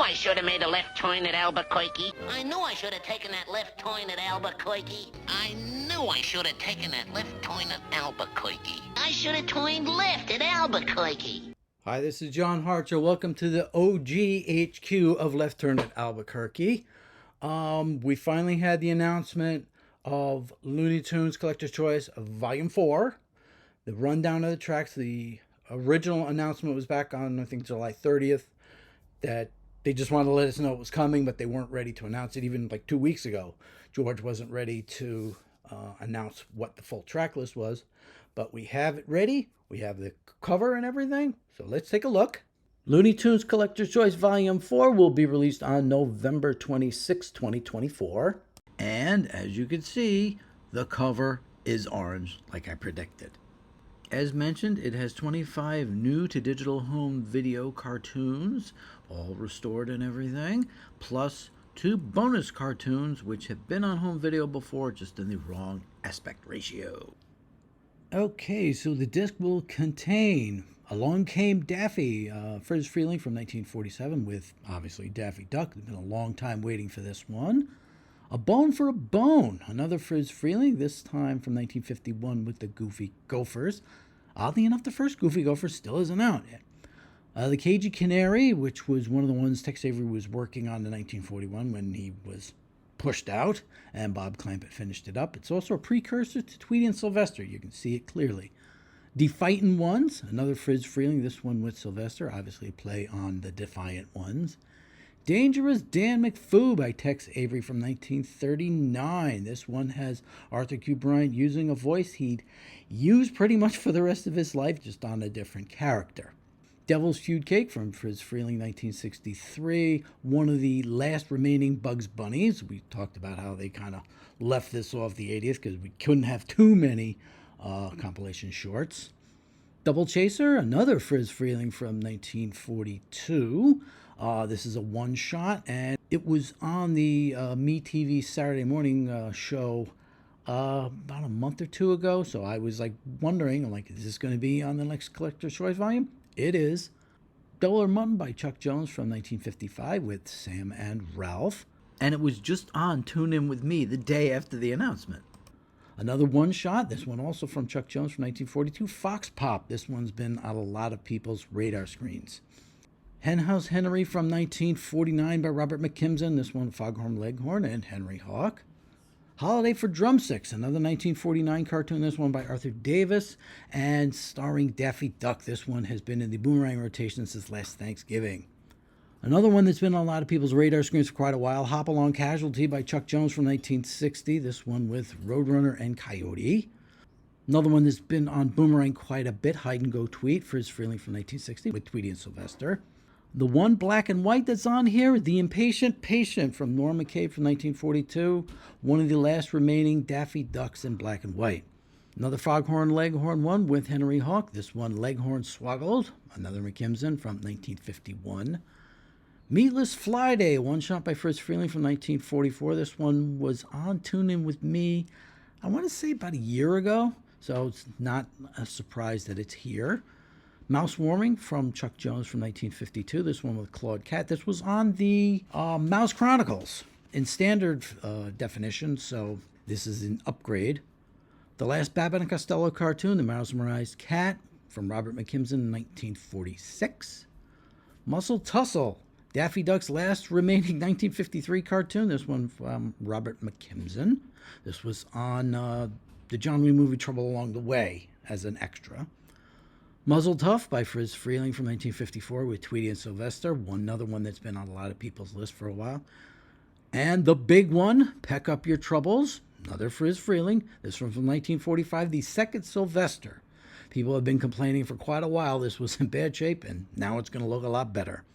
I should have made a left turn at Albuquerque. I knew I should have taken that left turn at Albuquerque. I knew I should have taken that left turn at Albuquerque. I should have turned left at Albuquerque. Hi, this is John Harcher. Welcome to the OG HQ of Left Turn at Albuquerque. We finally had the announcement of Looney Tunes Collector's Choice Volume 4. The rundown of the tracks, the original announcement was back on, I think, July 30th, that they just wanted to let us know it was coming, but they weren't ready to announce it. Even like 2 weeks ago, George wasn't ready to announce what the full track list was. But we have it ready. We have the cover and everything. So let's take a look. Looney Tunes Collector's Choice Volume 4 will be released on November 26, 2024. And as you can see, the cover is orange, like I predicted. As mentioned, it has 25 new to digital home video cartoons, all restored and everything, plus 2 bonus cartoons which have been on home video before, just in the wrong aspect ratio. Okay, so the disc will contain Along Came Daffy, Friz Freleng from 1947 with, obviously, Daffy Duck. It's been a long time waiting for this one. A Bone for a Bone, another Friz Freleng, this time from 1951 with the Goofy Gophers. Oddly enough, the first Goofy Gopher still isn't out yet. The CAGEY CANARY, which was one of the ones Tex Avery was working on in 1941 when he was pushed out, and Bob Clampett finished it up. It's also a precursor to Tweety and Sylvester. You can see it clearly. Fightin' Ones, another Friz Freleng, this one with Sylvester, obviously a play on the Defiant Ones. Dangerous Dan McFoo by Tex Avery from 1939. This one has Arthur Q. Bryant using a voice he'd used pretty much for the rest of his life, just on a different character. Devil's Feud Cake from Friz Freleng, 1963. One of the last remaining Bugs Bunnies. We talked about how they kind of left this off the 80th because we couldn't have too many compilation shorts. Double Chaser, another Friz Freleng from 1942. This is a one-shot, and it was on the MeTV Saturday morning show about a month or two ago. So I was like wondering, like, is this going to be on the next Collector's Choice volume? It is. Double or Mutton by Chuck Jones from 1955 with Sam and Ralph. And it was just on Tune In With Me the day after the announcement. Another one-shot, this one also from Chuck Jones from 1942, Fox Pop. This one's been on a lot of people's radar screens. HENHOUSE HENERY from 1949 by Robert McKimson. This one, Foghorn Leghorn and Henry Hawk. Holiday for Drumsticks, another 1949 cartoon. This one by Arthur Davis and starring Daffy Duck. This one has been in the Boomerang rotation since last Thanksgiving. Another one that's been on a lot of people's radar screens for quite a while, HOPALONG CASUALTY by Chuck Jones from 1960. This one with Roadrunner and Coyote. Another one that's been on Boomerang quite a bit, Hide and Go Tweet, Friz Freleng from 1960 with Tweety and Sylvester. The one black and white that's on here, The Impatient Patient from Norm McCabe from 1942. One of the last remaining Daffy Ducks in black and white. Another Foghorn Leghorn one with Henry Hawk. This one, Leghorn SWOGGLED, another McKimson from 1951. Meatless FLYDAY, one shot by Friz Freleng from 1944. This one was on Tune In With Me, I want to say about a year ago, so it's not a surprise that it's here. Mouse Warming from Chuck Jones from 1952. This one with Claude Cat. This was on the Mouse Chronicles in standard definition, so this is an upgrade. The Last Babbitt and Costello cartoon, The MOUSE-MERIZED Cat from Robert McKimson in 1946. Muscle Tussle, Daffy Duck's last remaining 1953 cartoon. This one from Robert McKimson. This was on the John Wee movie Trouble Along the Way as an extra. Muzzle Tough by Friz Freleng from 1954 with Tweety and Sylvester. Another one that's been on a lot of people's list for a while. And the big one, Peck Up Your Troubles, another Friz Freleng. This one from 1945, the second Sylvester. People have been complaining for quite a while this was in bad shape, and now it's going to look a lot better.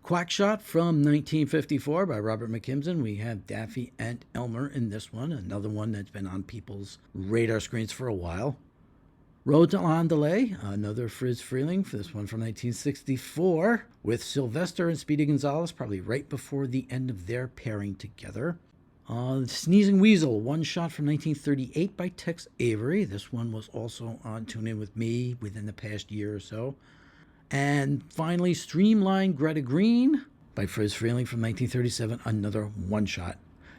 Quack Shot from 1954 by Robert McKimson. We have Daffy and Elmer in this one, another one that's been on people's radar screens for a while. Road to ANDALAY, another Friz Freleng, for this one from 1964, with Sylvester and Speedy Gonzales, probably right before the end of their pairing together. Sneezing Weasel, one shot from 1938 by Tex Avery. This one was also on Tune In With Me within the past year or so. And finally, Streamlined Greta Green by Friz Freleng from 1937, another one-shot.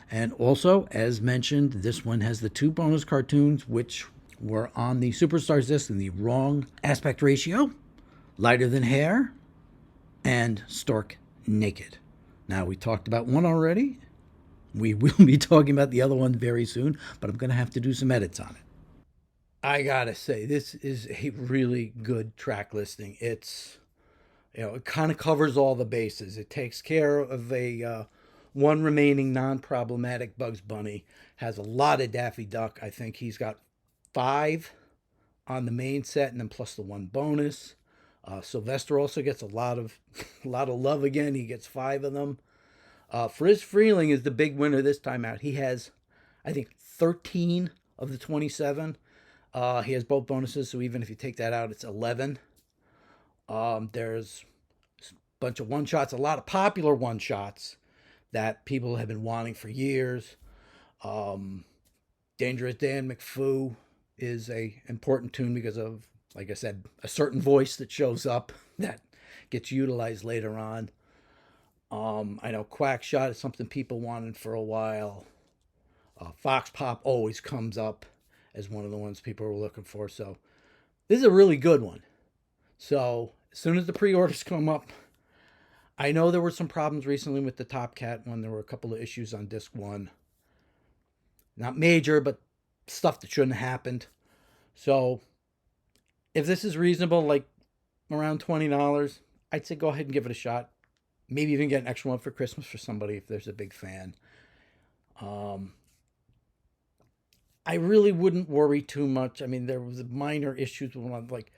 And also, as mentioned, this one has the 2 bonus cartoons, which were on the Superstars disc in the wrong aspect ratio, Lighter Than Hair, and Stork Naked. Now, we talked about one already. We will be talking about the other one very soon, but I'm going to have to do some edits on it. I gotta say, this is a really good track listing. It's, it kind of covers all the bases. It takes care of a one remaining non-problematic Bugs Bunny. Has a lot of Daffy Duck. I think he's got 5 on the main set, and then plus the 1 bonus. Sylvester also gets a lot of love again. He gets 5 of them. Friz Freleng is the big winner this time out. He has, I think, 13 of the 27. He has both bonuses, so even if you take that out, it's 11. There's a bunch of one-shots, a lot of popular one-shots that people have been wanting for years. Dangerous Dan McPhoo is a important tune because of, like I said, a certain voice that shows up that gets utilized later on. I know Quack Shot is something people wanted for a while. Fox Pop always comes up as one of the ones people were looking for. So this is a really good one. So as soon as the pre-orders come up, I know there were some problems recently with the Top Cat one. There were a couple of issues on disc 1. Not major, but stuff that shouldn't have happened. So if this is reasonable, like around $20, I'd say go ahead and give it a shot. Maybe even get an extra one for Christmas for somebody if there's a big fan. I really wouldn't worry too much. I mean, there was minor issues with one, like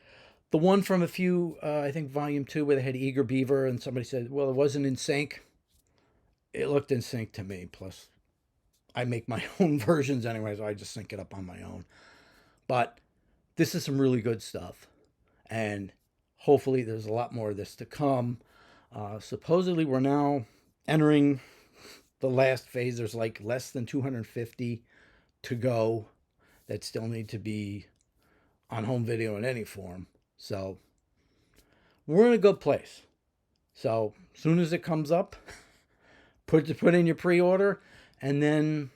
the one from a few, I think volume 2, where they had Eager Beaver, and somebody said, well, it wasn't in sync. It looked in sync to me. Plus, I make my own versions anyway, so I just sync it up on my own. But this is some really good stuff. And hopefully there's a lot more of this to come. Supposedly we're now entering the last phase. There's like less than 250 to go that still need to be on home video in any form. So we're in a good place. So as soon as it comes up, put in your pre-order, and then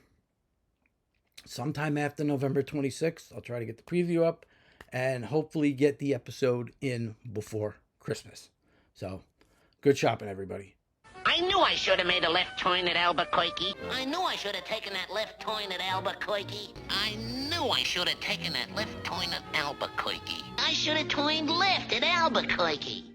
sometime after November 26th, I'll try to get the preview up and hopefully get the episode in before Christmas. So good shopping, everybody. I knew I should have made a left turn at Albuquerque. I knew I should have taken that left turn at Albuquerque. I knew I should have taken that left turn at Albuquerque. I should have turned left at Albuquerque.